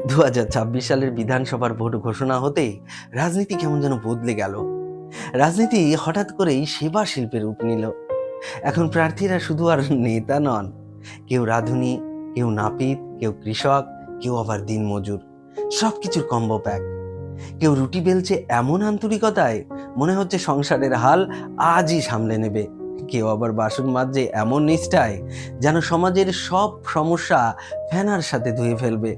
2026 সালের বিধানসভার ভোট ঘোষণা হতেই রাজনীতি কেমন যেন বদলে গেল। রাজনীতি হঠাৎ করেই সেবা শিল্পের রূপ নিল। এখন প্রার্থীরা শুধু আর নেতা নন, কেউ রাঁধুনি, কেউ নাপিত, কেউ কৃষক, কেউ আবার দিনমজুর। সবকিছুর কম্বো প্যাক। কেউ রুটি বেলছে এমন আন্তরিকতায় মনে হচ্ছে সংসারের হাল আজই সামলে নেবে। কেউ আবার বাসন মাজছে এমন নিষ্ঠায় যেন সমাজের সব সমস্যা ফেনার সাথে ধুয়ে ফেলবে।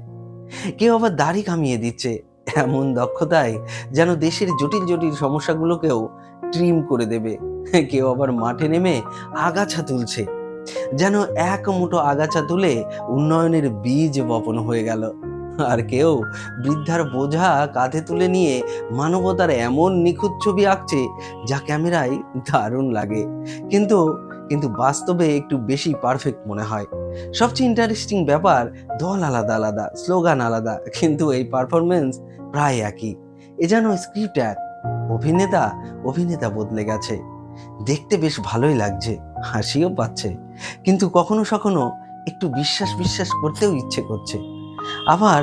কেউ আবার দাড়ি কামিয়ে দিচ্ছে এমন দক্ষতায় যেন দেশের জটিল জটিল সমস্যাগুলোকেও ট্রিম করে দেবে। কেউ আবার মাঠে নেমে আগাছা তুলছে যেন এক মুঠো আগাছা তুলে উন্নয়নের বীজ বপন হয়ে গেল। আর কেউ বৃদ্ধার বোঝা কাঁধে তুলে নিয়ে মানবতার এমন নিখুঁত ছবি আঁকছে যা ক্যামেরায় দারুণ লাগে, কিন্তু কিন্তু বাস্তবে একটু বেশি পারফেক্ট মনে হয়। সবচেয়ে ইন্টারেস্টিং ব্যাপার, দল আলাদা আলাদা, স্লোগান আলাদা, কিন্তু এই পারফরমেন্স প্রায় একই। এ যেন স্ক্রিপ্ট এক, অভিনেতা অভিনেতা বদলে গেছে। দেখতে বেশ ভালোই লাগছে, হাসিও পাচ্ছে, কিন্তু কখনো কখনো একটু বিশ্বাস বিশ্বাস করতেও ইচ্ছে করছে। আবার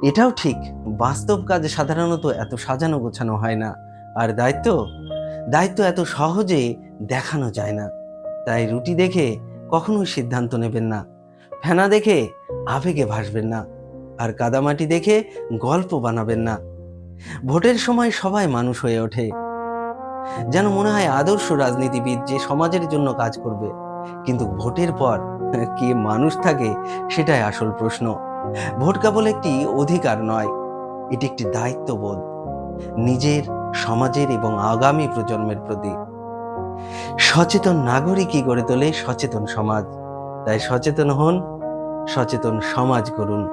এটাও ঠিক, বাস্তব কাজে সাধারণত এত সাজানো গোছানো হয় না। আর দায়িত্ব দায়িত্ব এত সহজে দেখানো যায় না। তাই রুটি দেখে কখনোই সিদ্ধান্ত নেবেন না, ফেনা দেখে আবেগে ভাসবেন না, আর কাদামাটি দেখে গল্প বানাবেন না। ভোটের সময় সবাই মানুষ হয়ে ওঠে, যেন মনে হয় আদর্শ রাজনীতিবিদ যে সমাজের জন্য কাজ করবে। কিন্তু ভোটের পর কে মানুষ থাকে সেটাই আসল প্রশ্ন। ভোট কেবল একটি অধিকার নয়, এটি একটি দায়িত্ববোধ, নিজের, সমাজের এবং আগামী প্রজন্মের প্রতি। সচেতন নাগরিকই গড়ে তোলে সচেতন সমাজ। তাই সচেতন হন, সচেতন সমাজ গড়ুন।